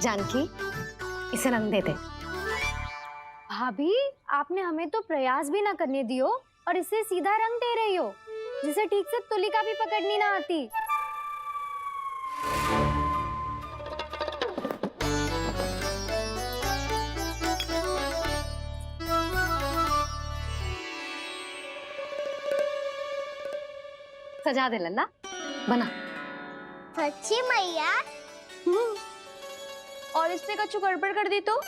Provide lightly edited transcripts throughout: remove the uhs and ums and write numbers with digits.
जानकी, इसे रंग दे दे। भाभी, आपने हमें तो प्रयास भी ना करने दियो और इसे सीधा रंग दे रही हो, जिसे ठीक से तुलिका भी पकड़नी ना आती। सजा दे लल्ला, बना। सच्ची मैया? और इसने कछु गड़बड़ कर दी तो?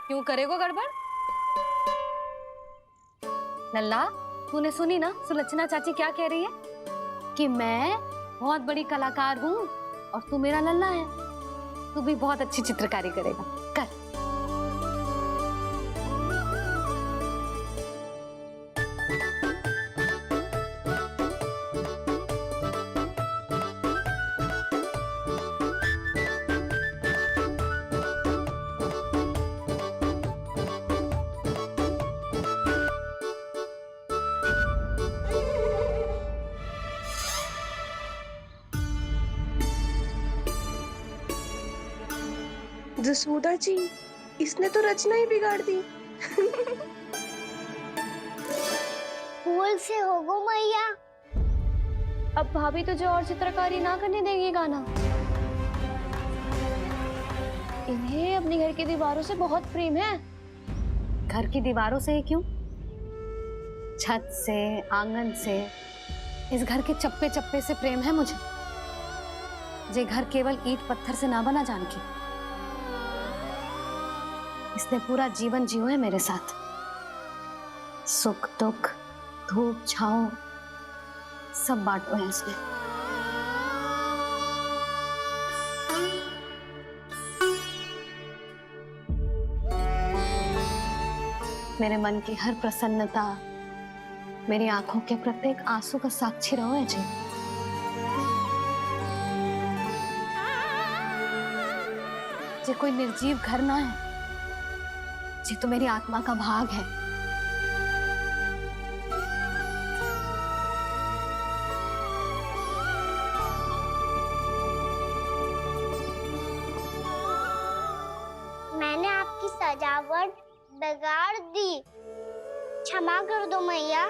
क्यों करेगो गड़बड़? लल्ला, तूने सुनी ना सुलक्षणा चाची क्या कह रही है? कि मैं बहुत बड़ी कलाकार हूँ और तू मेरा लल्ला है। तू भी बहुत अच्छी चित्रकारी करेगा, कर। जसोदा जी, इसने तो रचना ही बिगाड़ दी। फूल से होगो मैया। अब भाभी तुझे और चित्रकारी ना करने देगी गाना। इन्हें अपने घर की दीवारों से बहुत प्रेम है। घर की दीवारों से ही क्यों? छत से, आंगन से, इस घर के चप्पे चप्पे से प्रेम है मुझे। ये घर केवल ईंट पत्थर से ना बना जानकी। इसने पूरा जीवन जियो है मेरे साथ। सुख दुख, धूप छांव सब बांटो है इसने। मेरे मन की हर प्रसन्नता, मेरी आंखों के प्रत्येक आंसू का साक्षी रहो है जी। ये कोई निर्जीव घर ना है, ये तो मेरी आत्मा का भाग है। मैंने आपकी सजावट बिगाड़ दी, क्षमा कर दो मैया।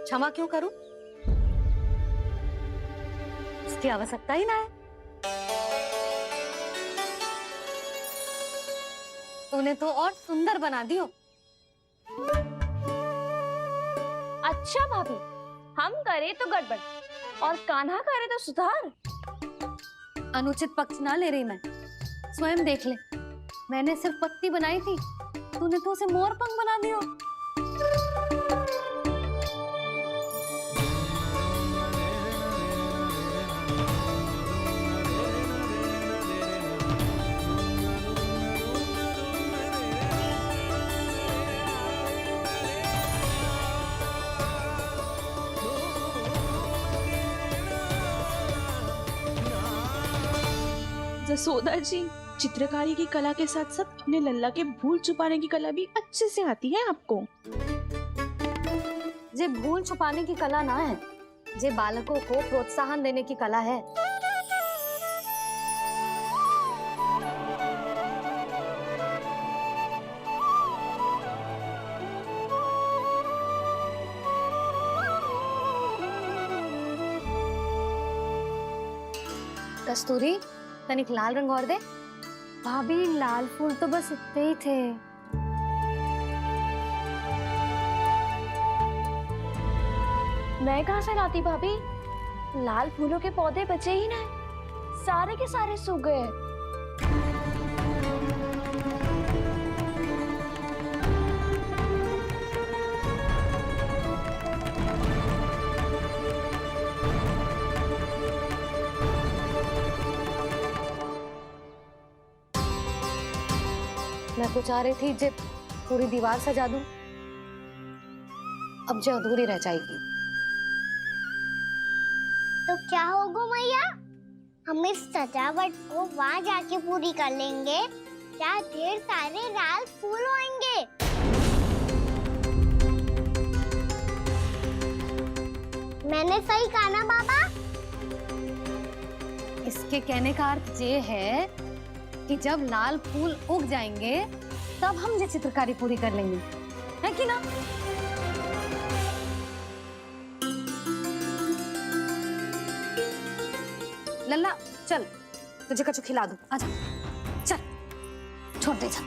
क्षमा क्यों करूं? इसकी आवश्यकता ही ना है। तूने तो और सुंदर बना दियो। अच्छा भाभी, हम करे तो गड़बड़ और कान्हा करे तो सुधार। अनुचित पक्ष ना ले रही मैं, स्वयं देख ले। मैंने सिर्फ पत्ती बनाई थी, तूने तो उसे मोर पंख बना दियो। जसोदा जी, चित्रकारी की कला के साथ साथ अपने लल्ला के भूल छुपाने की कला भी अच्छे से आती है आपको। ये भूल छुपाने की कला ना है, ये बालकों को प्रोत्साहन देने की कला है। कस्तूरी, तनिक लाल रंग और दे। भाभी, लाल फूल तो बस इतने ही थे। मैं कहाँ से लाती भाभी? लाल फूलों के पौधे बचे ही ना, सारे के सारे सूख गए। मैं तो चाह रही थी जे पूरी दीवार सजा दूं, अब जो अधूरी रह जाएगी। तो क्या होगा मैया? हम इस सजावट को वहाँ जाके पूरी कर लेंगे, जहाँ ढेर सारे लाल फूल होंगे। मैंने सही कहा ना बाबा? इसके कहने का अर्थ ये है कि जब लाल फूल उग जाएंगे तब हम ये चित्रकारी पूरी कर लेंगे, है कि ना? लल्ला चल, तुझे कछु खिला दूं, आजा, चल, छोड़ दे, चल।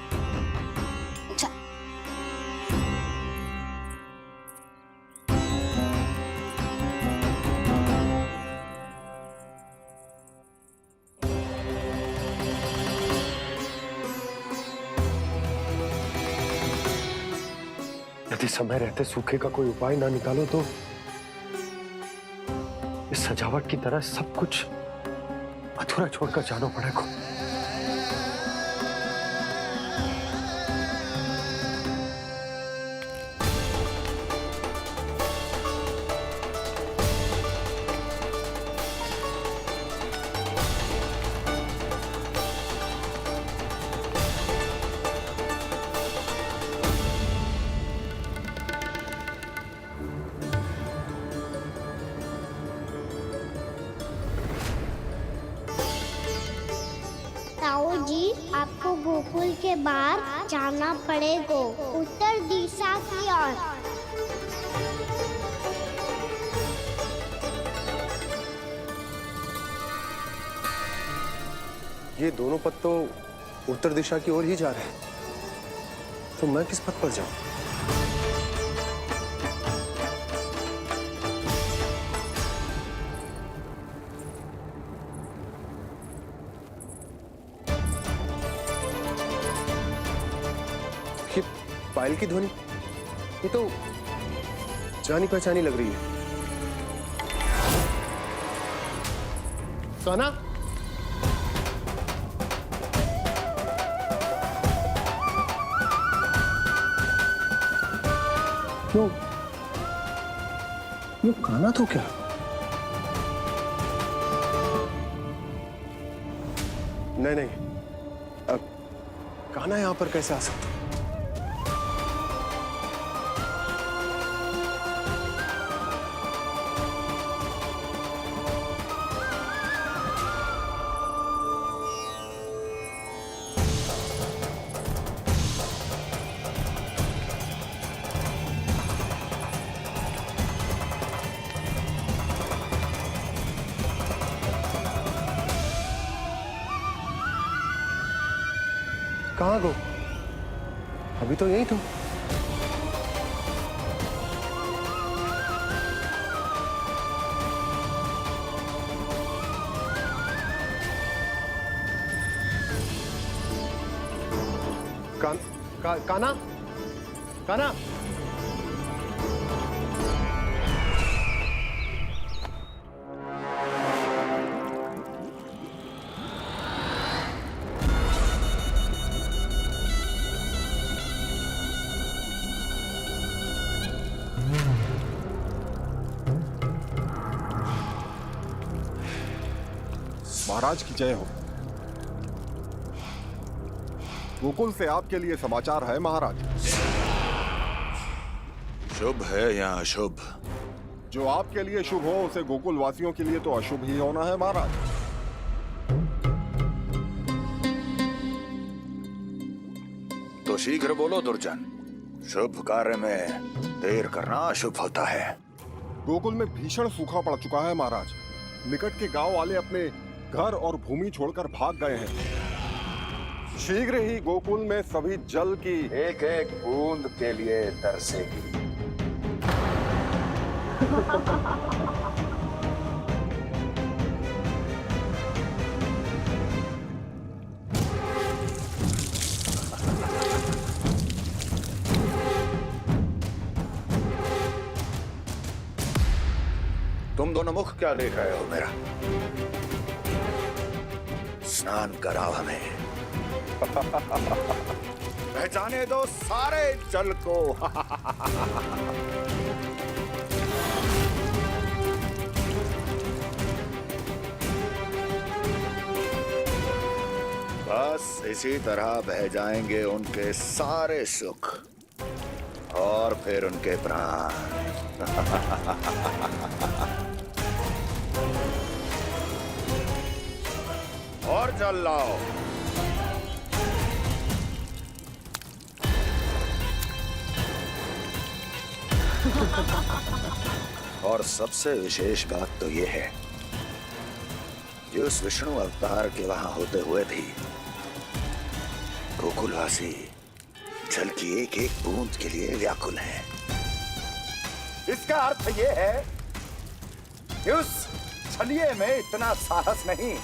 यदि समय रहते सूखे का कोई उपाय ना निकालो तो इस सजावट की तरह सब कुछ अधूरा छोड़कर जाना पड़ेगा। ताऊ जी, आपको गोकुल के बाहर जाना पड़ेगा, उत्तर दिशा की ओर। ये दोनों पथ तो उत्तर दिशा की ओर ही जा रहे हैं, तो मैं किस पथ पर जाऊं? ये पायल की ध्वनि, ये तो जानी पहचानी लग रही है। कान्हा, यो कान्हा तो क्या? नहीं, अब कान्हा यहां पर कैसे आ सकता? कहाँ गो? अभी तो यही तो। कान्हा, कान्हा, महाराज की जय हो। गोकुल से आपके लिए समाचार है महाराज। शुभ है या अशुभ? जो आपके लिए शुभ हो उसे गोकुल वासियों के लिए तो अशुभ ही होना है महाराज। तो शीघ्र बोलो दुर्जन, शुभ कार्य में देर करना अशुभ होता है। गोकुल में भीषण सूखा पड़ चुका है महाराज। निकट के गांव वाले अपने घर और भूमि छोड़कर भाग गए हैं। शीघ्र ही गोकुल में सभी जल की एक एक बूंद के लिए तरसेगी। तुम दोनों मुख क्या देख रहे हो मेरा? स्नान कराओ हमें। पहचाने दो सारे जल को। बस इसी तरह बह जाएंगे उनके सारे सुख और फिर उनके प्राण। और जल लाओ। और सबसे विशेष बात तो ये है कि उस विष्णु अवतार के वहां होते हुए भी गोकुलवासी जल की एक एक बूंद के लिए व्याकुल है। इसका अर्थ ये है कि उस छलिए में इतना साहस नहीं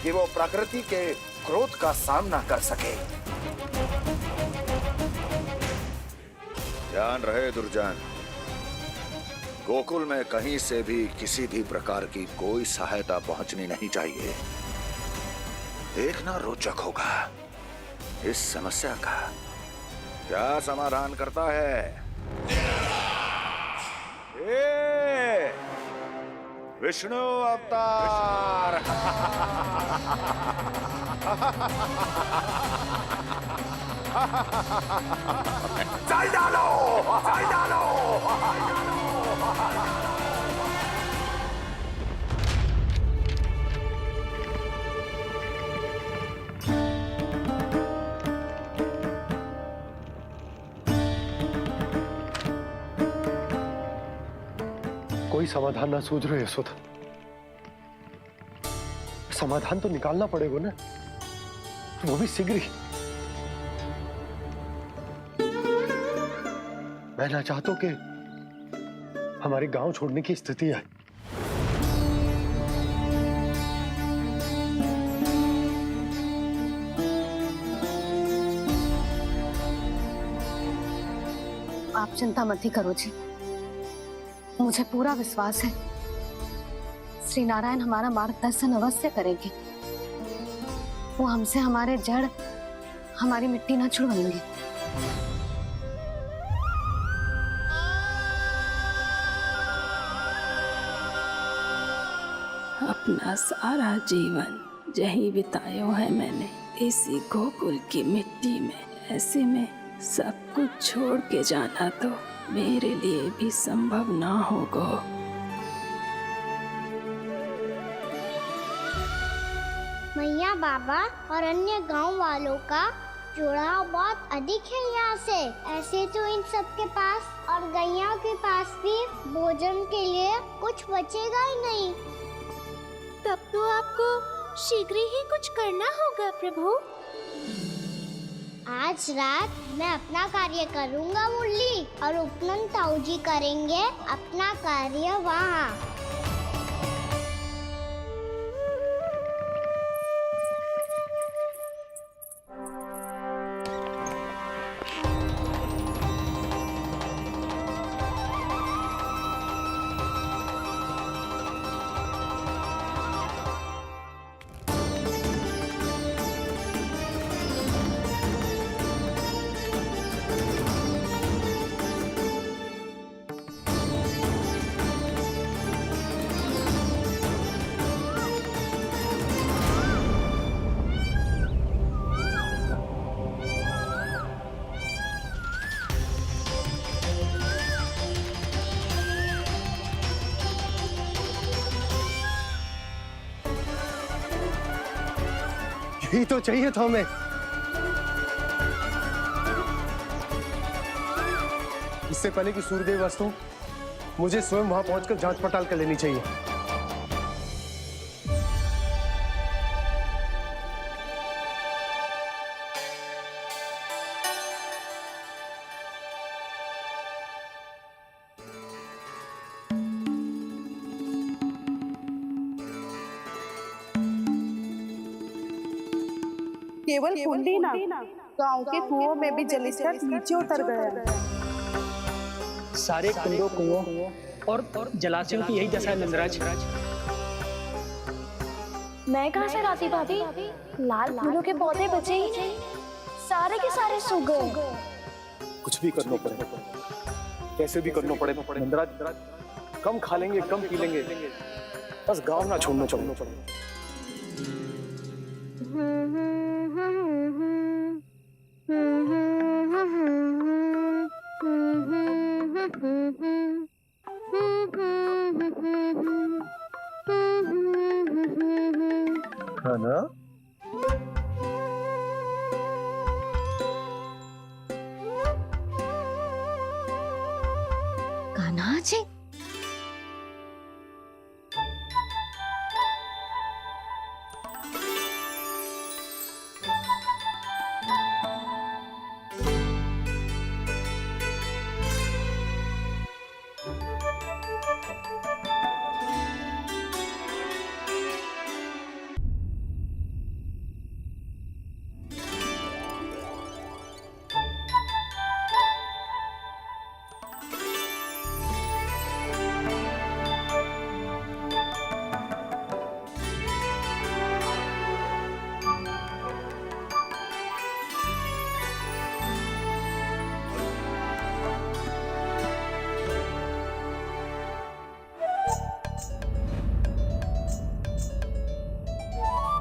कि वो प्रकृति के क्रोध का सामना कर सके। ध्यान रहे दुर्जन, गोकुल में कहीं से भी किसी भी प्रकार की कोई सहायता पहुंचनी नहीं चाहिए। देखना रोचक होगा इस समस्या का क्या समाधान करता है। ए, विष्णु अवतार। चल डालो, चल डालो। कोई समाधान ना सूझ रहे यशोदा। समाधान तो निकालना पड़ेगा ना, वो भी शीघ्र ही। मैं ना चाहता हूं कि हमारे गांव छोड़ने की स्थिति है। आप चिंता मत ही करो जी, मुझे पूरा विश्वास है श्री नारायण हमारा मार्गदर्शन अवश्य करेंगे। वो हमसे हमारे जड़, हमारी मिट्टी ना छुड़वाएंगे। अपना सारा जीवन यही बितायो है मैंने, इसी गोकुल की मिट्टी में। ऐसे में सब कुछ छोड़ के जाना तो मेरे लिए भी संभव ना होगा। मैया, बाबा और अन्य गांव वालों का जुड़ाव बहुत अधिक है यहाँ से। ऐसे तो इन सब के पास और गैया के पास भी भोजन के लिए कुछ बचेगा ही नहीं। तब तो आपको शीघ्र ही कुछ करना होगा प्रभु। आज रात मैं अपना कार्य करूँगा मुरली, और उपनंद ताऊ जी करेंगे अपना कार्य वहाँ। यही तो चाहिए था हमें। इससे पहले कि सूर्यदेव वस्तु, मुझे स्वयं वहां पहुंचकर जांच पड़ताल कर लेनी चाहिए। केवल कुंडी ना, गांव के कुओं में भी जलस्तर नीचे उतर गया है। सारे कुंडों, कुओं और जलाशयों की यही दशा है नंदराज। मैं कहाँ से लाती भाभी? लाल फूलों के पौधे बचे ही नहीं, सारे के सारे सूख गए। कुछ भी करना पड़ेगा, कैसे भी करना पड़ेगा नंदराज। कम खा लेंगे, कम पी लेंगे, बस गांव ना छोड़ना चाहिए। खाना। कान्हा जी,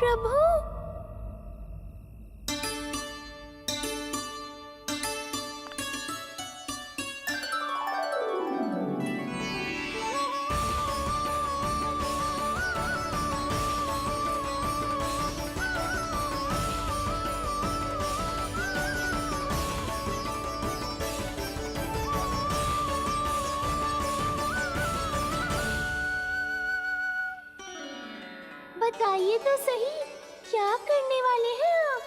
प्रभु, बताइए तो सही, क्या करने वाले हैं आप?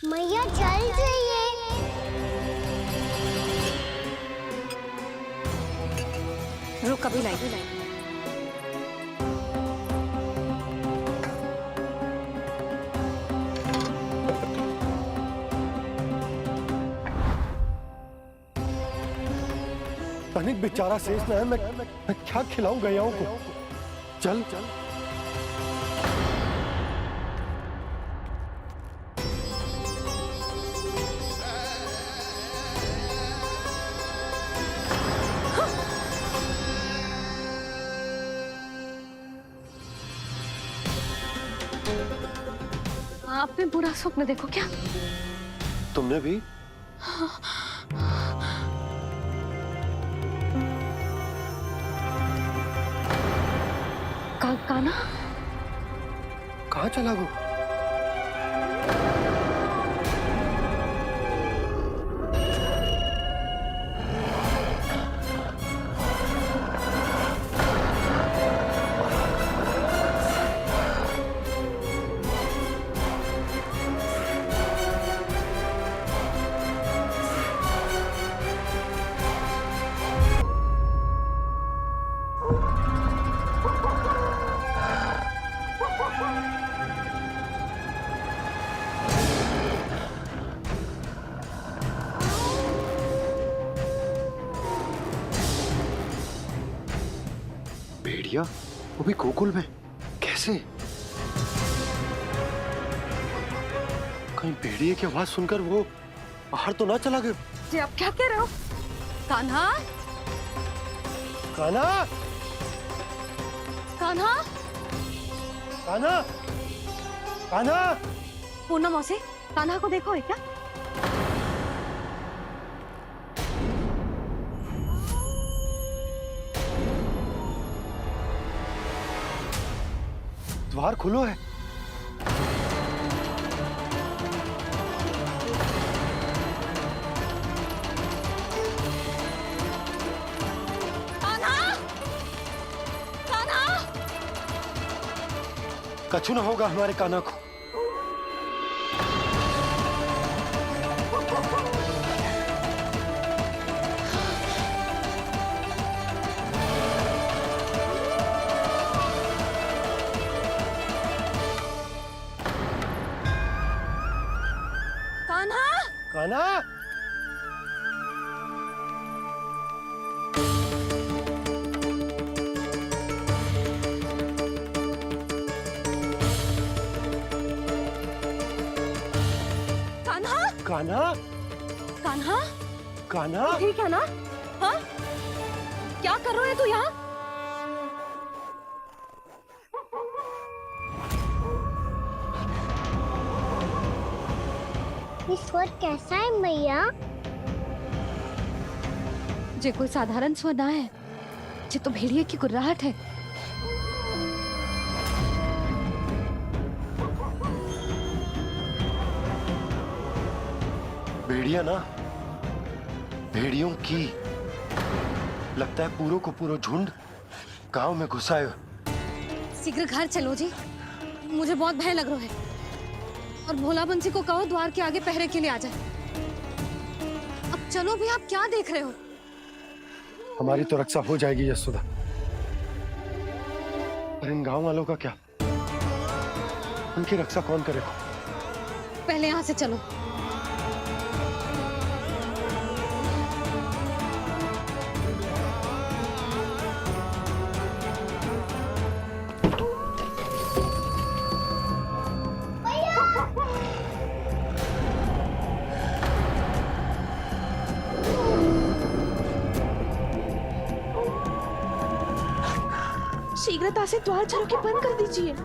मैया जल जाइए। रुक, कभी लाई। तनिक बेचारा शेष न है, मैं क्या खिलाऊं गैयाओं को। चल चल। मैं बुरा स्वप्न देखो क्या? तुमने भी? काना? कहाँ चला वो? भेड़िया? वो भी गोकुल में? कैसे? कहीं भेड़िए की आवाज सुनकर वो बाहर तो ना चला गया? जी आप क्या कह रहे हो? कान्हा? कान्हा? कान्हा? कान्हा? कान्हा? पूनम मौसी, कान्हा को देखो है क्या? द्वार खुलो है। कछु ना होगा हमारे कान्हा को। कान्हा? कान्हा? कान्हा? कान्हा? कान्हा? ठीक है ना? हाँ? क्या कर रहे हो तू यहाँ? ये स्वर कैसा है मैया? जे कोई साधारण स्वर ना है, जे तो भेड़िए की गुर्राहट है। भेड़िया ना, भेड़ियों की लगता है पूरो को पूरो झुंड गांव में घुसा है। शीघ्र घर चलो जी, मुझे बहुत भय लग रहा है। और भोला बंसी को कहो द्वार के आगे पहरे के लिए आ जाए। अब चलो भी, आप क्या देख रहे हो? हमारी तो रक्षा हो जाएगी यशोदा, पर इन गांव वालों का क्या? उनकी रक्षा कौन करेगा? पहले यहाँ से चलो। शीघ्रता से द्वार चारों के बंद कर दीजिए।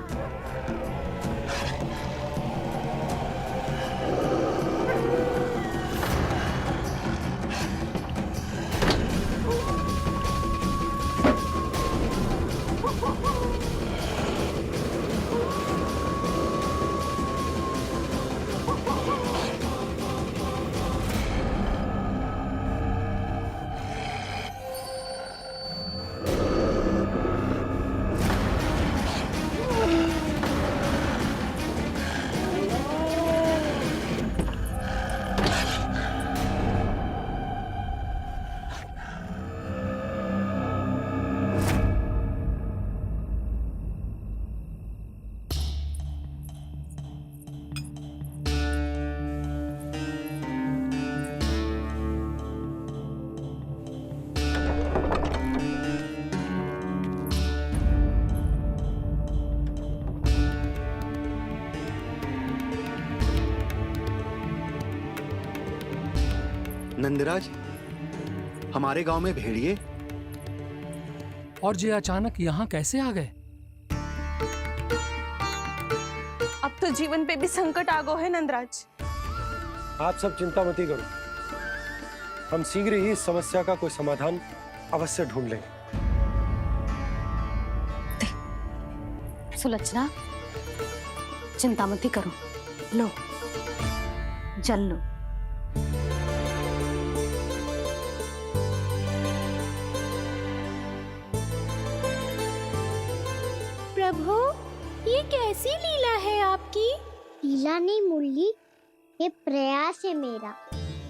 नंदराज, हमारे गांव में भेड़िए? और ये अचानक यहाँ कैसे आ गए? अब तो जीवन पे भी संकट आ गो है नंदराज। आप सब चिंता मत करो, हम शीघ्र ही इस समस्या का कोई समाधान अवश्य ढूंढ लेंगे। सुलक्षणा, चिंता मत करो, लो जल लो। प्रभु, ये कैसी लीला है आपकी? लीला नहीं मुरली, ये प्रयास है मेरा,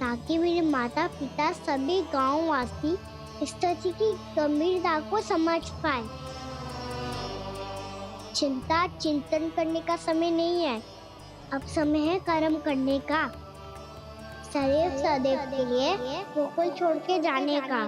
ताकि मेरे माता पिता सभी गांव वासी इस स्थिति की गंभीरता को समझ पाए। चिंता चिंतन करने का समय नहीं है, अब समय है कर्म करने का, सदैव सदैव के लिए गोकुल छोड़ के जाने का।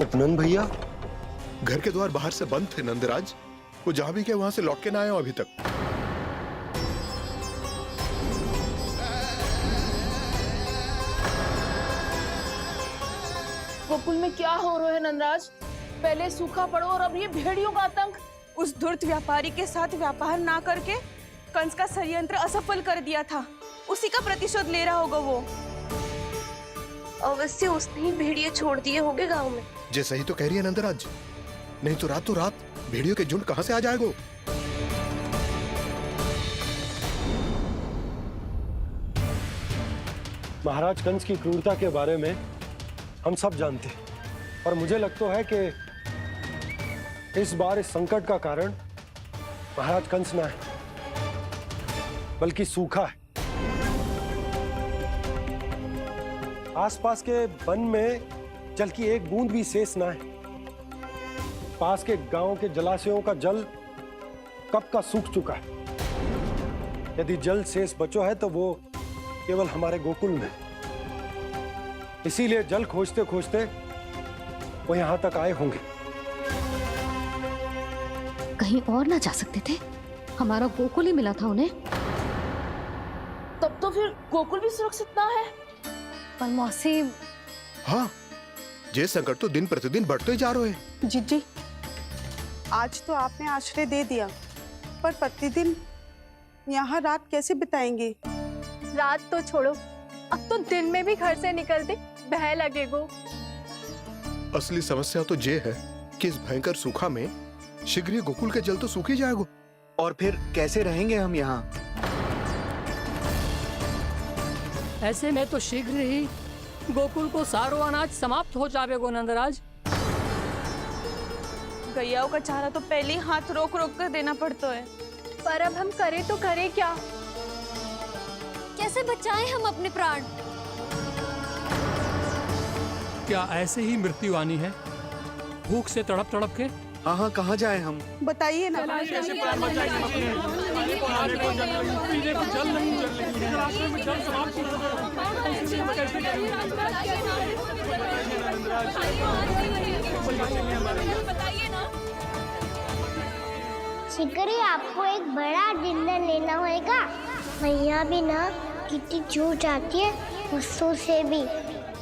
उपनंद भैया, घर के द्वार बाहर से बंद थे नंदराज, वो जहां भी गए वहां से लौट के ना आए हो अभी तक। गोकुल में क्या हो रहा है नंदराज? पहले सूखा पड़ो और अब ये भेड़ियों का आतंक। उस धूर्त व्यापारी के साथ व्यापार ना करके कंस का षड्यंत्र असफल कर दिया था, उसी का प्रतिशोध ले रहा होगा वो। अवश्य उसने ही भेड़िए छोड़ दिए होंगे गांव में। जे सही तो कह रही है नंदराज, नहीं तो रात भेड़ियों के झुंड कहां से आ जाएगा? महाराज कंस की क्रूरता के बारे में हम सब जानते हैं, और मुझे लगता है कि इस बार इस संकट का कारण महाराज कंस ना है, बल्कि सूखा है। आसपास के वन में जल की एक बूंद भी शेष ना है। पास के गांव के जलाशयों का जल कब का सूख चुका है। यदि जल शेष बचो है तो वो केवल हमारे गोकुल में। इसीलिए जल खोजते खोजते वो यहां तक आए होंगे। कहीं और ना जा सकते थे? हमारा गोकुल ही मिला था उन्हें। तब तो फिर गोकुल भी सुरक्षित ना है। पर मौसी, हाँ, ये संकट तो दिन प्रतिदिन बढ़ते जा रहे हैं। जीजी, आज तो आपने आश्रय दे दिया, पर प्रतिदिन यहाँ रात कैसे बिताएंगे? रात तो छोड़ो, अब तो दिन में भी घर से निकलते भय लगेगो। असली समस्या तो ये है कि इस भयंकर सूखा में शीघ्र ही गोकुल के जल तो सूख ही जाएगा। और फिर कैसे रहेंगे हम यहाँ? ऐसे में तो शीघ्र ही गोकुल को सारो अनाज समाप्त हो जाएगा नंदराज। गैयाओं का चारा तो पहले ही हाथ रोक रोक कर देना पड़ता है। पर अब हम करें तो करें क्या? कैसे बचाएं हम अपने प्राण? क्या ऐसे ही मृत्यु आनी है, भूख से तड़प तड़प के? हाँ, कहाँ जाए हम? बताइए ना। कैसे प्राण बचाएंगे अपने? खाने को जल नहीं, पीने को जल नहीं, रास्ते में जल समाप्त हो गया। शीघ्र ही आपको एक बड़ा डिनर लेना होगा। मैया भी ना कितनी जूझ जाती है गुस्सों से भी।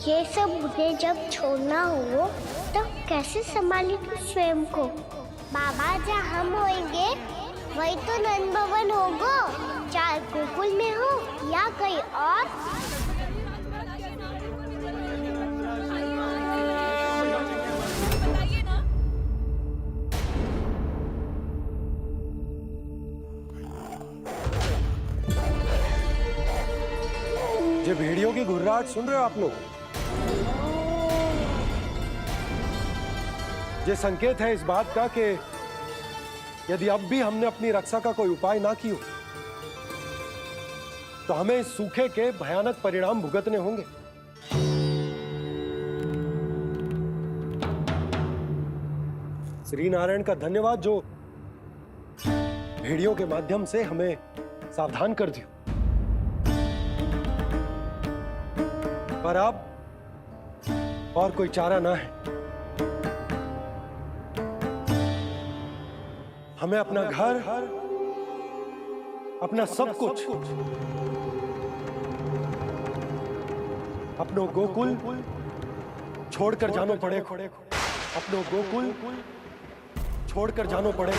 ये सब मुझे जब छोड़ना हो तो कैसे संभालेंगे स्वयं को? बाबा जहाँ हम होंगे वही तो नंद भवन होगा, चाहे गोकुल में हो या कहीं और। ये भेड़ियों की घुर्राहट सुन रहे हो आप लोग? ये संकेत है इस बात का कि यदि अब भी हमने अपनी रक्षा का कोई उपाय ना किया तो हमें इस सूखे के भयानक परिणाम भुगतने होंगे। श्री नारायण का धन्यवाद जो भेड़ियों के माध्यम से हमें सावधान कर दिया। पर अब और कोई चारा ना है। हमें अपना घर, अपना सब कुछ, अपनो गोकुल छोड़कर जानो पड़े, अपनो गोकुल छोड़कर जानो पड़े।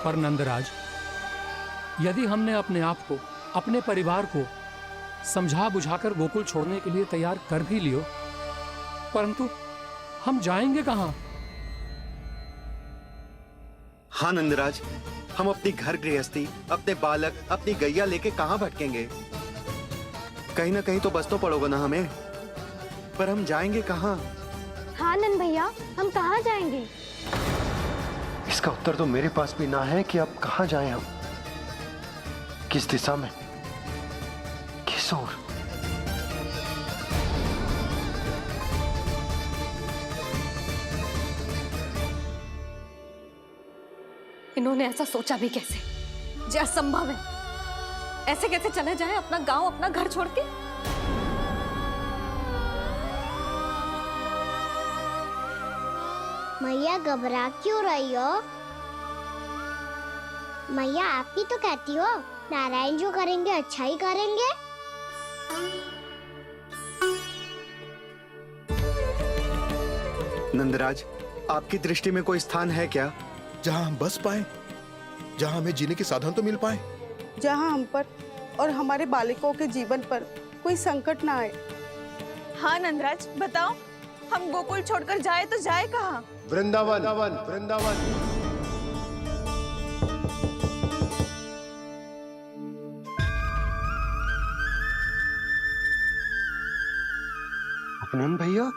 पर नंदराज, यदि हमने अपने आप को, अपने परिवार को समझा बुझाकर गोकुल छोड़ने के लिए तैयार कर भी लियो, परंतु हम जाएंगे कहां? हाँ नंदराज, हम अपनी घर गृहस्थी, अपने बालक, अपनी गैया लेके कहाँ भटकेंगे? कहीं ना कहीं तो बस तो पड़ोगे ना हमें, पर हम जाएंगे कहाँ? हाँ नंद भैया, हम कहाँ जाएंगे? इसका उत्तर तो मेरे पास भी ना है कि अब कहां जाएं हम, किस दिशा में, किस ओर। इन्होंने ऐसा सोचा भी कैसे? जो असंभव है। ऐसे कैसे चले जाएं अपना गांव, अपना घर छोड़ के? मैया घबरा क्यों रही हो? मैया आप ही तो कहती हो नारायण जो करेंगे अच्छा ही करेंगे। नंदराज, आपकी दृष्टि में कोई स्थान है क्या जहां हम बस पाए, जहां हमें जीने के साधन तो मिल पाए, जहाँ हम पर और हमारे बालकों के जीवन पर कोई संकट ना आए। हाँ नंदराज, बताओ, हम गोकुल छोड़कर जाए तो जाए कहाँ? वृंदावन, वृंदावन। अपनन भैया,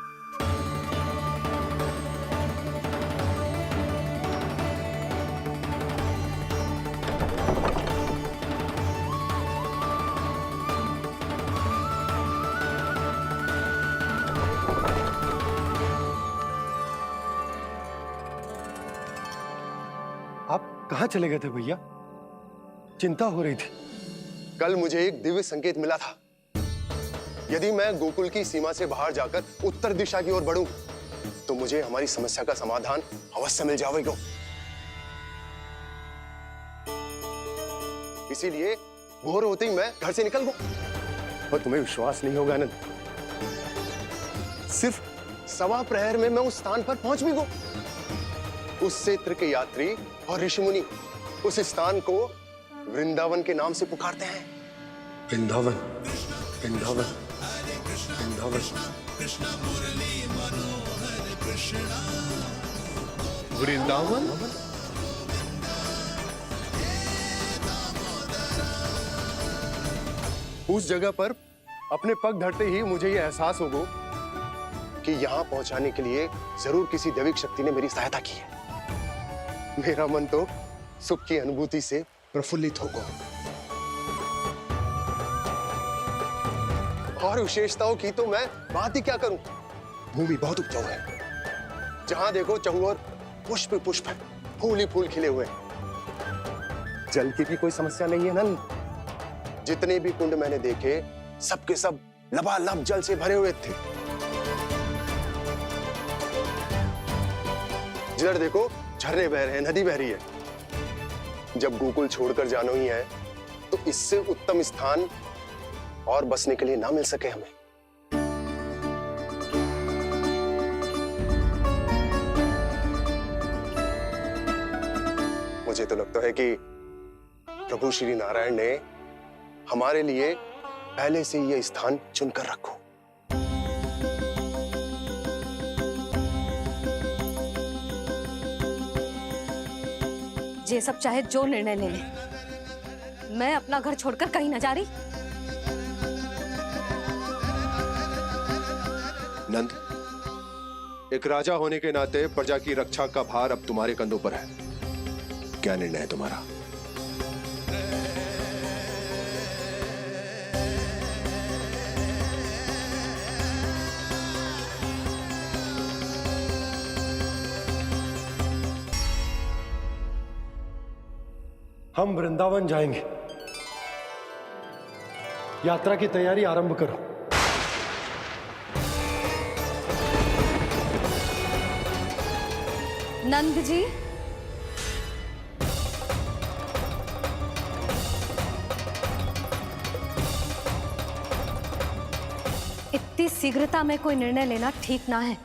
आप कहाँ चले गए थे भैया? चिंता हो रही थी। कल मुझे एक दिव्य संकेत मिला था। यदि मैं गोकुल की सीमा से बाहर जाकर उत्तर दिशा की ओर बढ़ूं, तो मुझे हमारी समस्या का समाधान अवश्य मिल जाएगा। इसीलिए भोर होते ही मैं घर से निकल गया। और तुम्हें विश्वास नहीं होगा आनंद, सिर्फ 1.25 प्रहर में मैं उस स्थान पर पहुंच भी गया। उस क्षेत्र के यात्री और ऋषिमुनि उस स्थान को वृंदावन के नाम से पुकारते हैं। वृंदावन, वृंदावन, वृंदावन। वृंदावन। उस जगह पर अपने पग धरते ही मुझे यह एहसास होगा कि यहां पहुंचाने के लिए जरूर किसी दैविक शक्ति ने मेरी सहायता की है। मेरा मन तो सुख की अनुभूति से प्रफुल्लित होगा। और विशेषताओं की तो मैं बात ही क्या करूं। भूमि बहुत उपजाऊ है, जहां देखो चहुओर पुष्प पुष्प है, फूल ही फूल खिले हुए। जल की भी कोई समस्या नहीं है नंद। जितने भी कुंड मैंने देखे, सबके सब लबालब जल से भरे हुए थे। जिधर देखो झरने बह रहे हैं, नदी बह रही है। जब गोकुल छोड़कर जाना ही है, तो इससे उत्तम स्थान और बसने के लिए ना मिल सके हमें। मुझे तो लगता है कि प्रभु श्री नारायण ने हमारे लिए पहले से यह स्थान चुनकर रखो। ये सब चाहे जो निर्णय ले ले, मैं अपना घर छोड़कर कहीं न जा रही। नंद, एक राजा होने के नाते प्रजा की रक्षा का भार अब तुम्हारे कंधों पर है। क्या निर्णय है तुम्हारा? हम वृंदावन जाएंगे। यात्रा की तैयारी आरंभ करो। नंद जी, इतनी शीघ्रता में कोई निर्णय लेना ठीक ना है।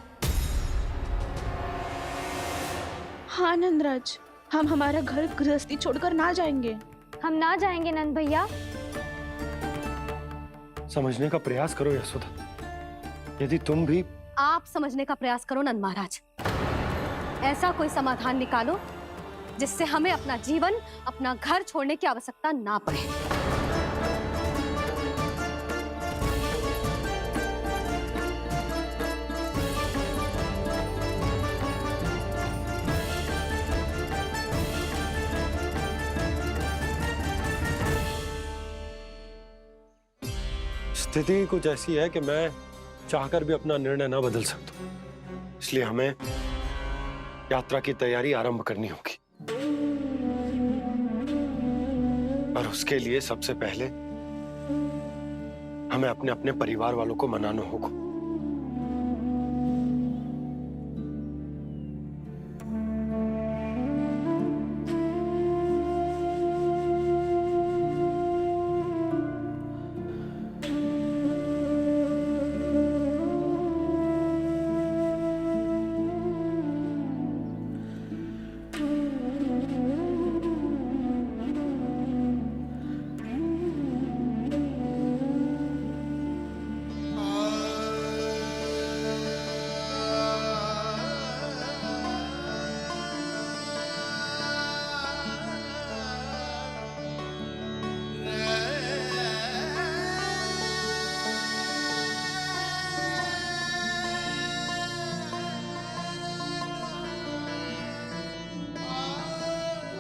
हाँ नंदराज, हम हमारा घर गृहस्थी छोड़कर ना जाएंगे। हम ना जाएंगे नंद भैया। समझने का प्रयास करो यशोदा। यदि तुम भी आप समझने का प्रयास करो नंद महाराज। ऐसा कोई समाधान निकालो जिससे हमें अपना जीवन, अपना घर छोड़ने की आवश्यकता ना पड़े। स्थिति कुछ ऐसी है कि मैं चाहकर भी अपना निर्णय न बदल सकता, इसलिए हमें यात्रा की तैयारी आरंभ करनी होगी। और उसके लिए सबसे पहले हमें अपने अपने परिवार वालों को मनाना होगा।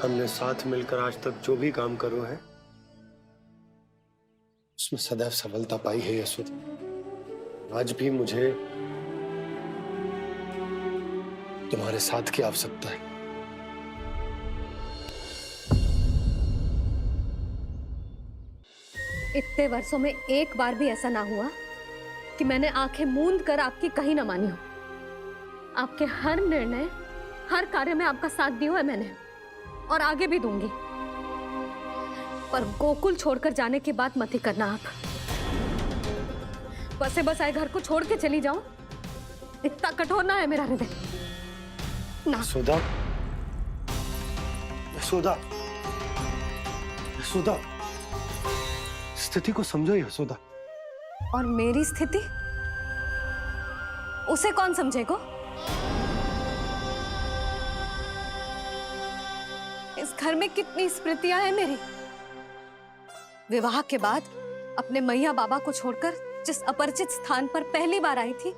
हमने साथ मिलकर आज तक जो भी काम करो है उसमें सदैव सफलता पाई है यशोदा। आज भी मुझे तुम्हारे साथ की आवश्यकता है। इतने वर्षों में एक बार भी ऐसा ना हुआ कि मैंने आंखें मूंद कर आपकी कहीं ना मानी हो। आपके हर निर्णय, हर कार्य में आपका साथ दिया है मैंने, और आगे भी दूंगी। पर गोकुल छोड़कर जाने की बात मत ही करना आप। बसे बसाए घर को छोड़ के चली जाऊं, इतना कठोर ना है मेरा हृदय ना। यशोदा, यशोदा, यशोदा, स्थिति को समझो यशोदा। और मेरी स्थिति उसे कौन समझेगा? इस घर में कितनी स्मृतियां हैं मेरी। विवाह के बाद अपने मैया बाबा को छोड़कर जिस अपरिचित स्थान पर पहली बार आई थी,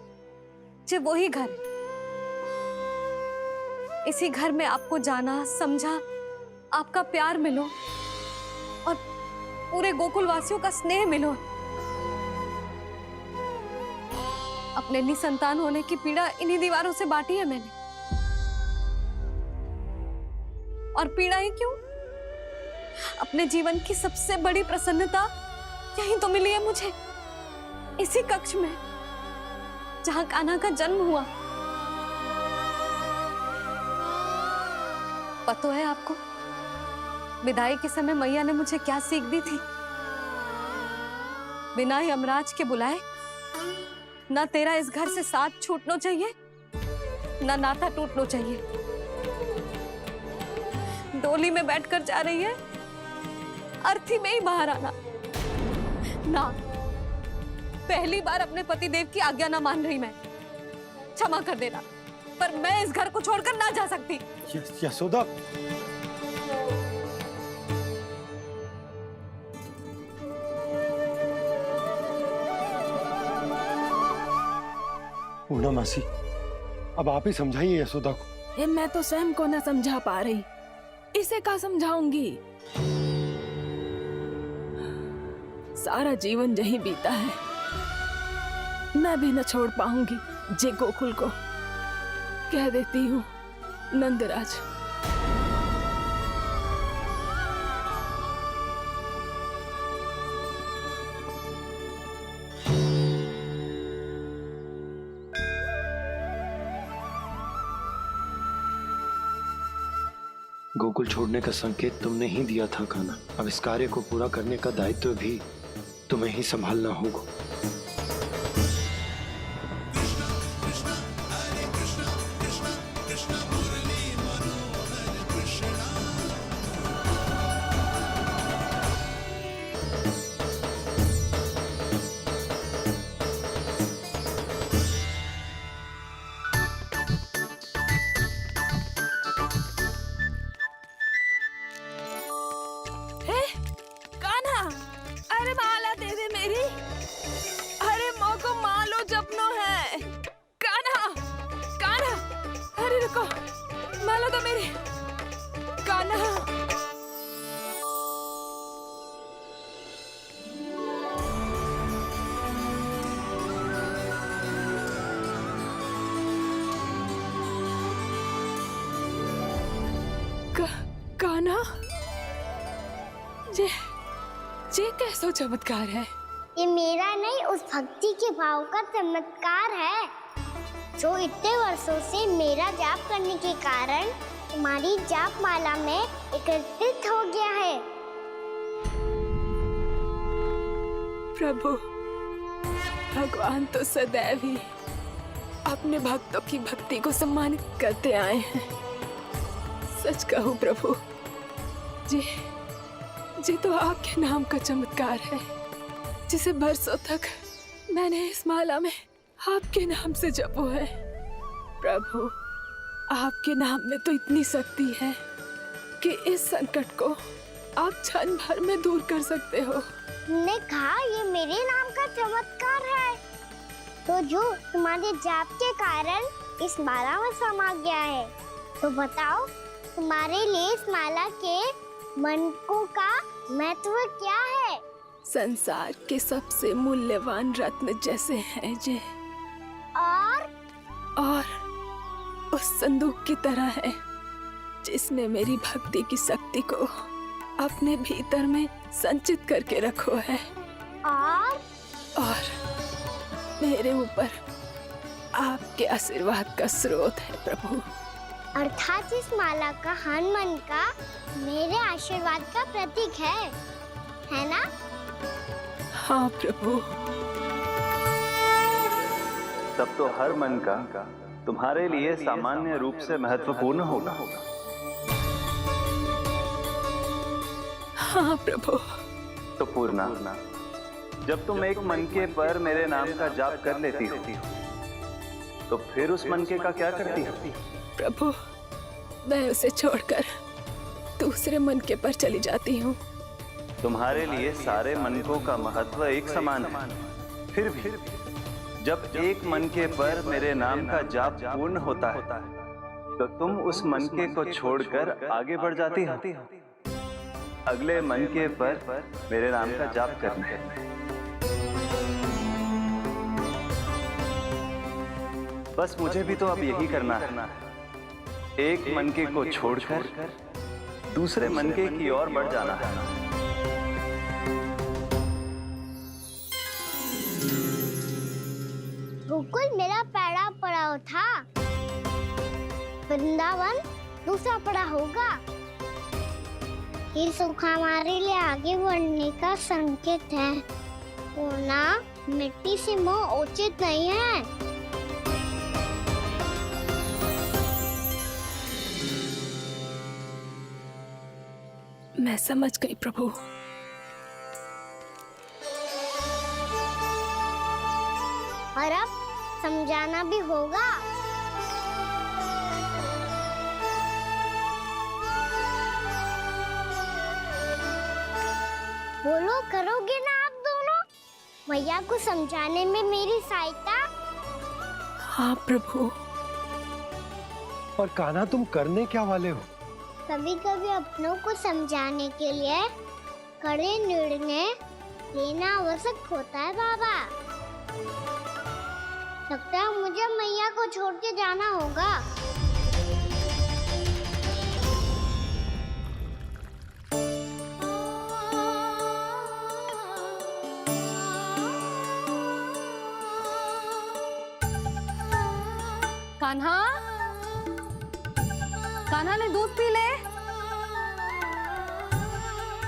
जो वही घर है। इसी घर में आपको जाना, समझा, आपका प्यार मिलो और पूरे गोकुल वासियों का स्नेह मिलो। अपने निसंतान होने की पीड़ा इन्हीं दीवारों से बांटी है मैंने। और पीड़ा ही क्यों? अपने जीवन की सबसे बड़ी प्रसन्नता यहीं तो मिली है मुझे, इसी कक्ष में जहां कान्हा का जन्म हुआ। पता है आपको विदाई के समय मैया ने मुझे क्या सीख दी थी? बिना यमराज के बुलाए ना तेरा इस घर से साथ छूटना चाहिए, ना नाता टूटना चाहिए। डोली में बैठकर जा रही है, अर्थी में ही बाहर आना ना। पहली बार अपने पतिदेव की आज्ञा ना मान रही मैं, क्षमा कर देना, पर मैं इस घर को छोड़कर ना जा सकती। यशोदा, पूर्णा मासी, अब आप ही समझाइए यशोदा को। ये मैं तो स्वयं को ना समझा पा रही, इसे क्या समझाऊंगी? सारा जीवन यही बीता है, मैं भी न छोड़ पाऊंगी जे गोकुल को। कह देती हूँ नंदराज। गोकुल छोड़ने का संकेत तुमने ही दिया था कान्हा। अब इस कार्य को पूरा करने का दायित्व भी तुम्हें ही संभालना होगा। अरे माला दे दे मेरी, अरे माँ को मालो जपनो है। कान्हा, कान्हा, अरे रुको, माला दो मेरी। कान्हा, कान्हा, ये कैसा चमत्कार है? ये मेरा नहीं, उस भक्ति के भाव का चमत्कार है जो इतने वर्षों से मेरा जाप करने के कारण तुम्हारी जाप माला में एकत्रित हो गया है। प्रभु, भगवान तो सदैव ही अपने भक्तों की भक्ति को सम्मानित करते आए हैं। सच कहूँ प्रभु, जी तो आपके नाम का चमत्कार है, जिसे बरसों तक मैंने इस माला में आपके नाम से जपो है। प्रभु, आपके नाम में तो इतनी शक्ति है कि इस संकट को आप क्षण भर में दूर कर सकते हो। तुमने कहा ये मेरे नाम का चमत्कार है, तो जो तुम्हारे जाप के कारण इस माला में समा गया है, तो बताओ तुम्हारे लिए इस माला के मनकों का महत्व क्या है? संसार के सबसे मूल्यवान रत्न जैसे हैं जे, और उस संदूक की तरह है जिसने मेरी भक्ति की शक्ति को अपने भीतर में संचित करके रखो है। और मेरे ऊपर आपके आशीर्वाद का स्रोत है प्रभु। अर्थात इस माला का हनुमान का मेरे आशीर्वाद का प्रतीक है ना? हाँ प्रभु। तब तो हर मन का तुम्हारे लिए सामान्य रूप से महत्वपूर्ण होगा। हाँ प्रभु। तो पूर्णा, जब तुम एक मनके पर मेरे नाम का जाप कर लेती हो, तो फिर उस मनके का क्या करती हो? प्रभु, मैं उसे छोड़कर दूसरे मनके पर चली जाती हूँ। तुम्हारे लिए सारे मनकों का महत्व एक समान है। फिर भी जब एक मनके पर मेरे नाम का जाप पूर्ण होता है, तो तुम उस मनके को छोड़कर आगे बढ़ जाती हो अगले मनके पर मेरे नाम का जाप करने। बस मुझे भी तो अब यही करना है, एक मनके को छोड़कर दूसरे मनके की ओर बढ़ जाना है। गोकुल मेरा पहला पड़ाव था, वृंदावन दूसरा पड़ा होगा। फिर सुख हमारे लिए आगे बढ़ने का संकेत है। पूना, मिट्टी से मोह उचित नहीं है। मैं समझ गई प्रभु। और अब समझाना भी होगा। बोलो, करोगे ना आप दोनों? भैया को समझाने में मेरी सहायता। हाँ प्रभु। और कान्हा, तुम करने क्या वाले हो? कभी कभी अपनों को समझाने के लिए कड़े निर्णय लेना आवश्यक होता है बाबा। लगता है मुझे मैया को छोड़ के जाना होगा। कान्हा, कान्हा ने दूध पी ले।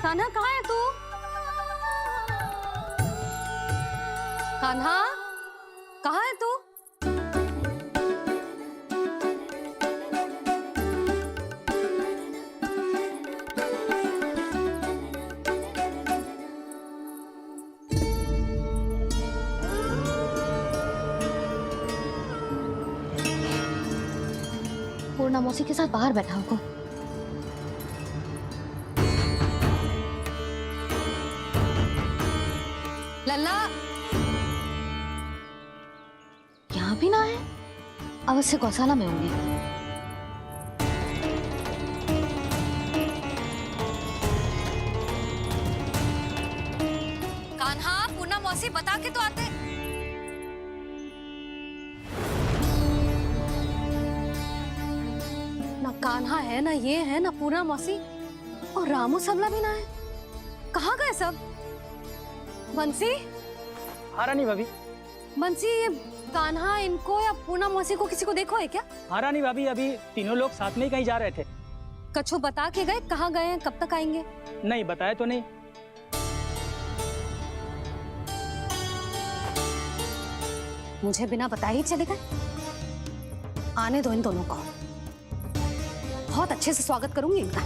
कान्हा कहाँ है तू? कान्हा, कहाँ है तू? पूर्णा मौसी के साथ बाहर बैठा होगा। लल्ला, यहाँ भी ना है। अवश्य गौशाला में होंगे। कान्हा, पूर्णा मौसी बता के तो आते। ना कान्हा है, ना ये है, ना पूर्णा मौसी, और रामू सबला भी ना है। कहाँ गए सब? बंसी? हाँ रानी भाभी। बंसी, ये कान्हा इनको या पूर्णा मौसी को किसी को देखो है क्या? हाँ रानी भाभी, अभी तीनों लोग साथ में ही कहीं जा रहे थे। कछु बता के गए कहाँ गए हैं, कब तक आएंगे? नहीं बताया तो नहीं। मुझे बिना बताए ही चले गए। आने दो इन दोनों को, बहुत अच्छे से स्वागत करूंगी इनका।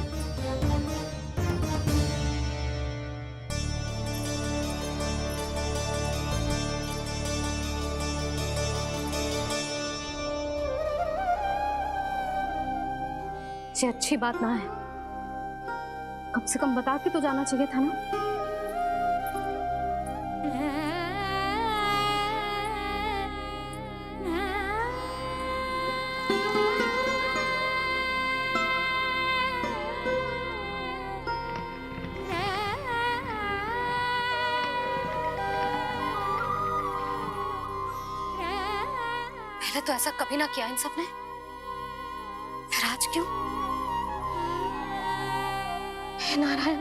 ये अच्छी बात ना है। कम से कम बता के तो जाना चाहिए था ना। पहले तो ऐसा कभी ना किया इन सब ने, फिर आज क्यों? हे नारायण,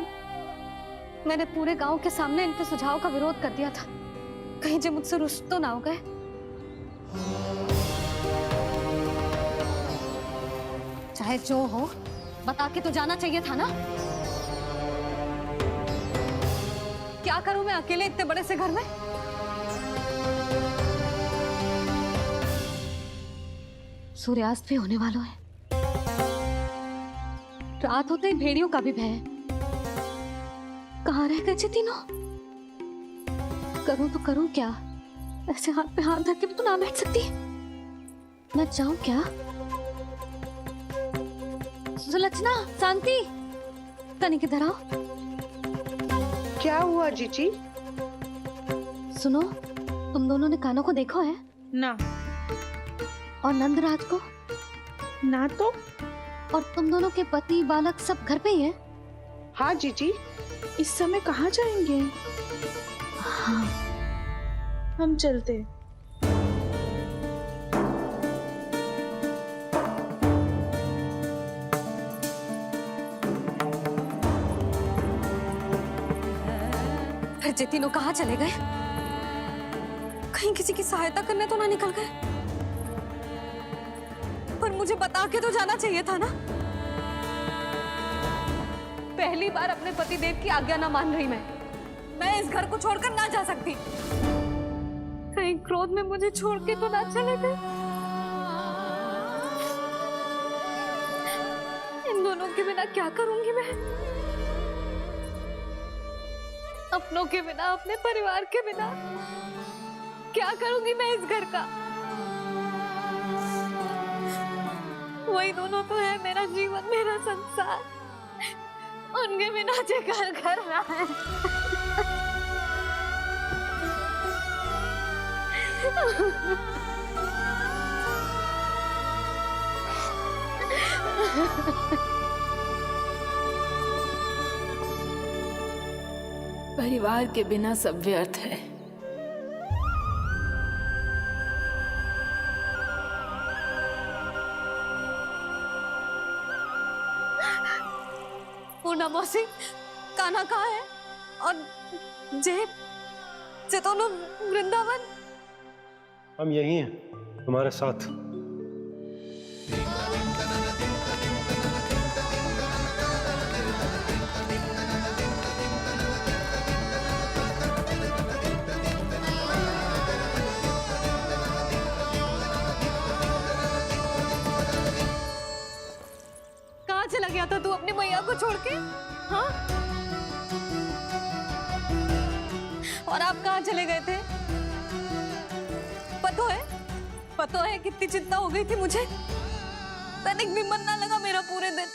मैंने पूरे गांव के सामने इनके सुझाव का विरोध कर दिया था। कहीं जो मुझसे रुष्ट तो ना हो गए। चाहे जो हो, बता के तो जाना चाहिए था ना। क्या करूं मैं अकेले इतने बड़े से घर में? सूर्यास्त भी होने वाला है। रात होते ही भेड़ियों का भी भय है। कहाँ रह गए थे तीनों? करूं तो करूं क्या? ऐसे हाथ पे हाथ धर के भी तो ना बैठ सकती। मैं जाऊं क्या? सुलक्षणा, शांति, तनिक इधर आओ। क्या हुआ जीजी? सुनो, तुम दोनों ने कान्हा को देखा है? ना। और नंदराज को? ना तो। और तुम दोनों के पति बालक सब घर पे ही हैं? हाँ जीजी, इस समय कहाँ जाएंगे? हाँ। हम चलते। फिर ये तीनों कहाँ चले गए? कहीं किसी की सहायता करने तो ना निकल गए? पर मुझे बता के तो जाना चाहिए था ना। पहली बार अपने पति देव की आज्ञा ना मान रही मैं। मैं इस घर को छोड़कर ना जा सकती। कहीं क्रोध में मुझे छोड़ के तो ना चले गए। इन दोनों के बिना क्या करूंगी मैं? अपनों के बिना, अपने परिवार के बिना क्या करूंगी मैं इस घर का? वही दोनों तो है मेरा जीवन, मेरा संसार। उनके बिना जे घर घर रहा है। परिवार के बिना सब व्यर्थ है। पूर्णा मौसी, कान्हा कहाँ है? और जे दोनों वृंदावन? हम यही हैं तुम्हारे साथ। कहाँ चला गया था तू अपनी मैया को छोड़ के? हाँ? और आप कहाँ चले गए थे? पता है कितनी चिंता हो गई थी मुझे। तनिक भी मन ना लगा मेरा पूरे दिन।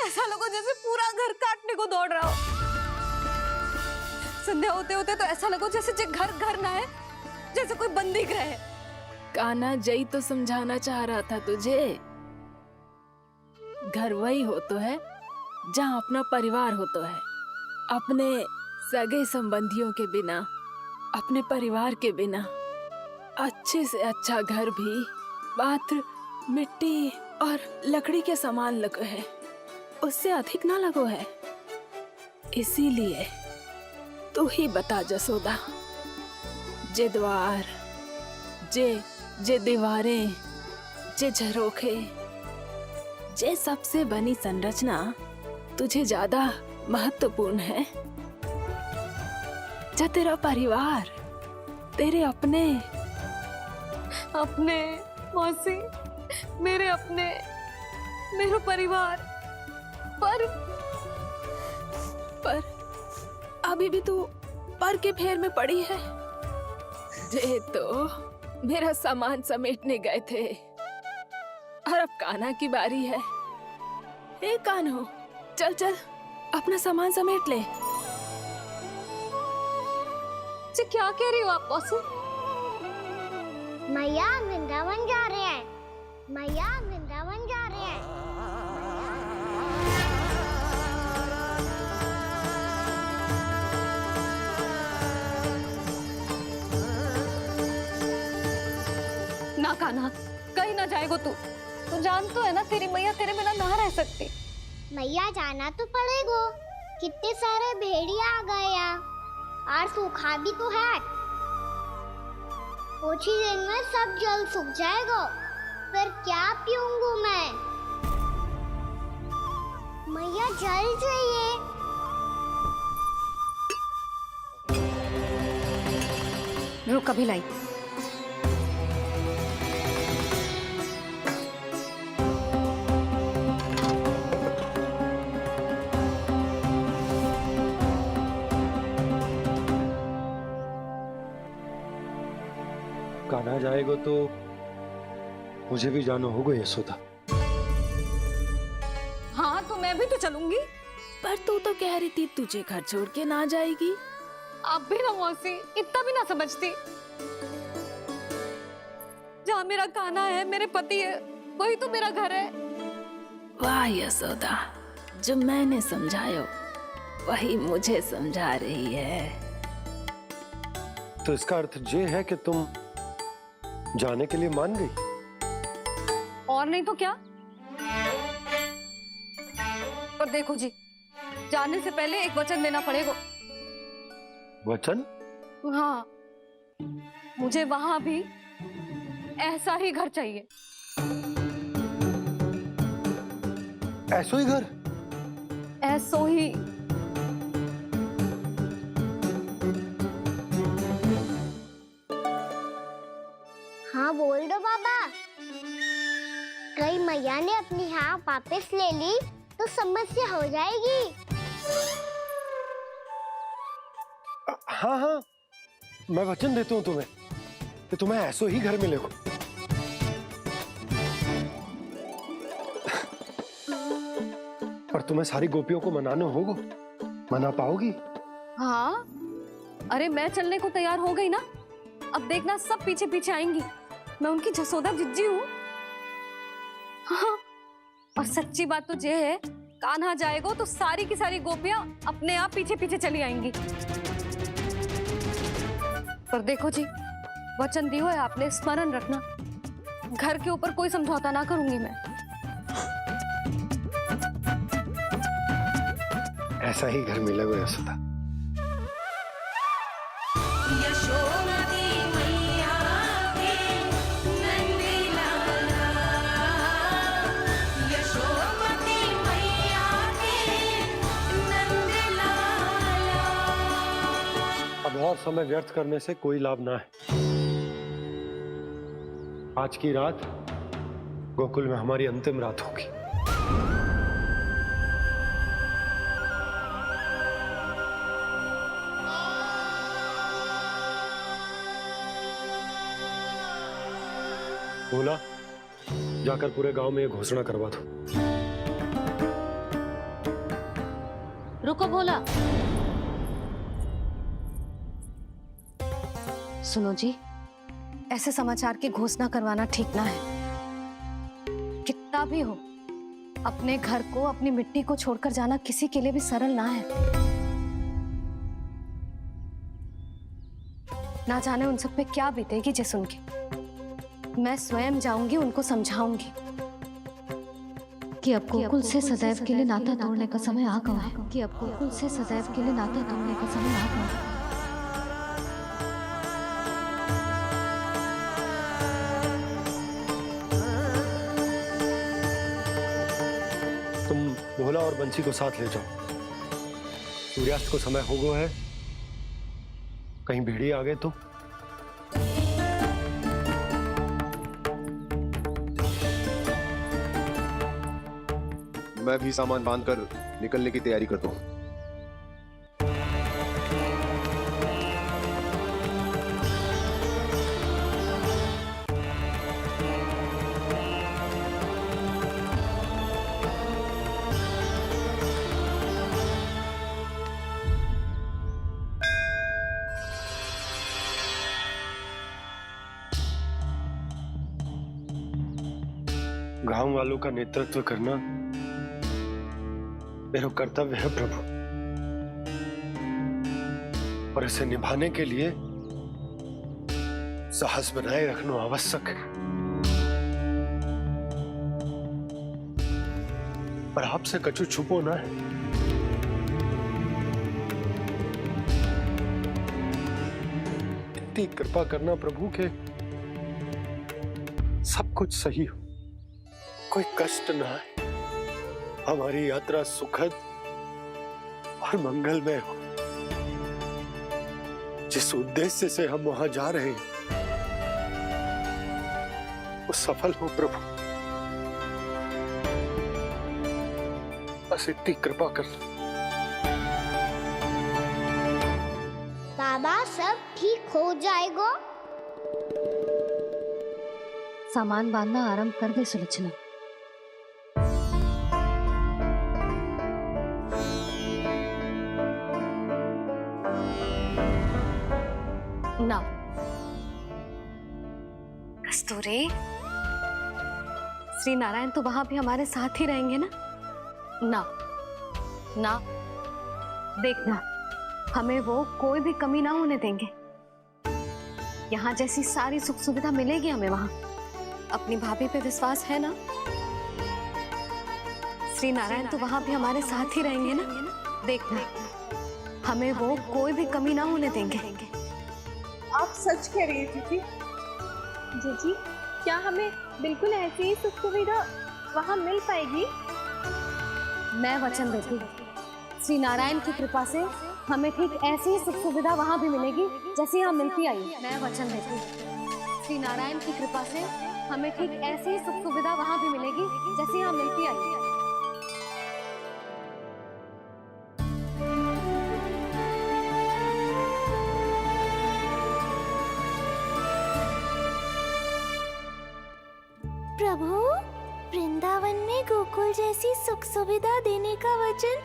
ऐसा लगा जैसे पूरा घर काटने को दौड़ रहा हो। संध्या होते होते तो ऐसा लगा जैसे घर घर ना है, जैसे कोई बंदी गृह है। कान्हा जई तो समझाना चाह रहा था तुझे। घर वही हो तो है जहाँ अपना परिवार हो तो है। अपने सगे संबंधियों के बिना, अपने परिवार के बिना अच्छे से अच्छा घर भी मात्र मिट्टी और लकड़ी के समान लगो है, उससे अधिक ना लगो है। इसीलिए तू ही बता जसोदा, जे द्वार, जे दीवारें, जे झरोखे, जे सबसे बनी संरचना तुझे ज्यादा महत्वपूर्ण है? जो तेरा परिवार, तेरे अपने मौसी, मेरा परिवार। पर अभी भी तू पर के फेर में पड़ी है। जे तो मेरा सामान समेटने गए थे और अब कान्हा की बारी है। ए कान्हो, चल चल अपना सामान समेट ले। जी क्या कह रही हो आप मौसी? मैया वृंदावन जा रहे हैं। मैया वृंदावन जा रहे हैं। ना कान्हा, कहीं ना जाएगो तू। तू जान तो है ना तेरी मैया तेरे बिना ना रह सकती। मैया जाना तो पड़ेगा। कितने सारे भेड़िया आ गए यहाँ, और सूखा भी तो है। कुछ ही दिन में सब जल सूख जाएगा, फिर क्या पीऊंगी मैं? मैया जल चाहिए। रुक, अभी लाई। कान्हा जाएगा तो मुझे भी जाना होगा यशोदा। हाँ तो मैं भी तो चलूंगी। पर तू तो कह रही थी तुझे घर छोड़ के ना जाएगी। आप भी ना मौसी, इतना भी ना समझती। जहाँ मेरा कान्हा है, मेरे पति है, वही तो मेरा घर है। वाह यशोदा, जो मैंने समझायो वही मुझे समझा रही है। तो इसका अर्थ ये है कि तुम जाने के लिए मान गई? और नहीं तो क्या। पर देखो जी, जाने से पहले एक वचन देना पड़ेगा। वचन? हाँ, मुझे वहां भी ऐसा ही घर चाहिए। ऐसो ही घर? ऐसो ही। हाँ बोल दो बाबा। कहीं मैया ने अपनी हाँ वापस ले ली तो समस्या हो जाएगी। हाँ हाँ, मैं वचन देता हूँ तुम्हें कि तुम्हें ऐसो ही घर मिलेगा। पर तुम्हें सारी गोपियों को मनाना होगा, मना पाओगी? हाँ, अरे मैं चलने को तैयार हो गई ना, अब देखना सब पीछे पीछे आएंगी। मैं उनकी जसोदा जिज्जी हूँ। हाँ, और सच्ची बात तो ये है, कान्हा जाएगा तो सारी की सारी गोपियां अपने आप पीछे पीछे चली आएंगी। पर देखो जी, वचन दियो है आपने, स्मरण रखना, घर के ऊपर कोई समझौता ना करूंगी मैं। ऐसा ही घर मिलेगा यशोदा। अब और समय व्यर्थ करने से कोई लाभ ना है। आज की रात गोकुल में हमारी अंतिम रात होगी। बोला, जाकर पूरे गांव में ये घोषणा करवा दो। रुको भोला। सुनो जी, ऐसे समाचार की घोषणा करवाना ठीक ना है। कितना भी हो, अपने घर को, अपनी मिट्टी को छोड़कर जाना किसी के लिए भी सरल ना है। ना जाने उन सब पे क्या बीतेगी जे सुन के। मैं स्वयं जाऊंगी, उनको समझाऊंगी कि अब गोकुल से सदैव के लिए नाता तोड़ने का समय आ गया है। कि अब गोकुल से सदैव के लिए नाता तोड़ने का समय आ गया है। तुम भोला और बंसी को साथ ले जाओ। सूर्यास्त को समय हो गया है, कहीं भेड़ी आ गए तो। मैं भी सामान बांधकर निकलने की तैयारी करता हूँ। गांव वालों का नेतृत्व करना मेरा कर्तव्य है प्रभु, और इसे निभाने के लिए साहस बनाए रखना आवश्यक है। पर आपसे कछु छुपो ना है। इतनी कृपा करना प्रभु के सब कुछ सही हो, कोई कष्ट ना है, हमारी यात्रा सुखद और मंगलमय हो। जिस उद्देश्य से हम वहां जा रहे हैं वो सफल हो प्रभु, बस इतनी कृपा कर। बाबा सब ठीक हो जाएगा। सामान बांधना आरंभ कर दे सुलोचना। ना कस्तूरी, श्री नारायण तो वहां भी हमारे साथ ही रहेंगे ना? ना ना, देखना, हमें वो कोई भी कमी ना होने देंगे। यहाँ जैसी सारी सुख सुविधा मिलेगी हमें वहां। अपनी भाभी पे विश्वास है ना? श्री नारायण तो वहां भी हमारे साथ ही रहेंगे ना? देखना, हमें वो कोई भी कमी ना होने देंगे। आप सच कह रही है दीदी। जीजी, क्या हमें बिल्कुल ऐसी ही सुख सुविधा वहाँ मिल पाएगी? मैं वचन देती हूँ, श्री नारायण की कृपा से हमें ठीक ऐसी ही सुख सुविधा वहाँ भी मिलेगी जैसी यहाँ मिलती आई। मैं वचन देती हूँ, श्री नारायण की कृपा से हमें ठीक ऐसी ही सुख सुविधा वहाँ भी मिलेगी जैसी यहाँ मिलती आई है। प्रभु, वृंदावन में गोकुल जैसी सुख सुविधा देने का वचन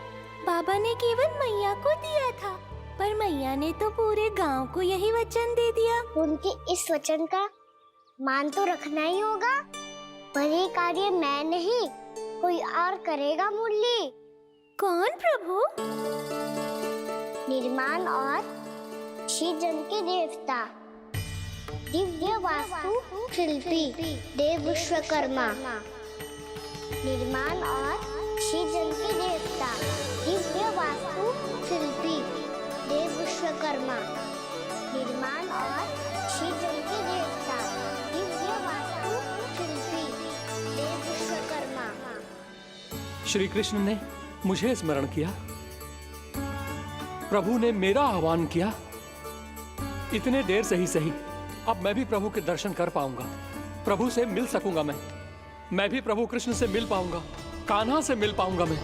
बाबा ने केवल मैया को दिया था, पर मैया ने तो पूरे गांव को यही वचन दे दिया। उनके इस वचन का मान तो रखना ही होगा, पर ये कार्य मैं नहीं कोई और करेगा। मुरली कौन प्रभु? निर्माण और सृजन के देवता, दिव्य वास्तु शिल्पी देव विश्वकर्मा। निर्माण और सृजन के देवता, दिव्य वास्तु शिल्पी देव विश्वकर्मा। निर्माण और सृजन के देवता, दिव्य वास्तु शिल्पी देव विश्वकर्मा। श्री कृष्ण ने मुझे स्मरण किया, प्रभु ने मेरा आह्वान किया। इतने देर से ही सही, अब मैं भी प्रभु के दर्शन कर पाऊंगा, प्रभु से मिल सकूंगा। मैं भी प्रभु कृष्ण से मिल पाऊंगा, कान्हा से मिल पाऊंगा मैं।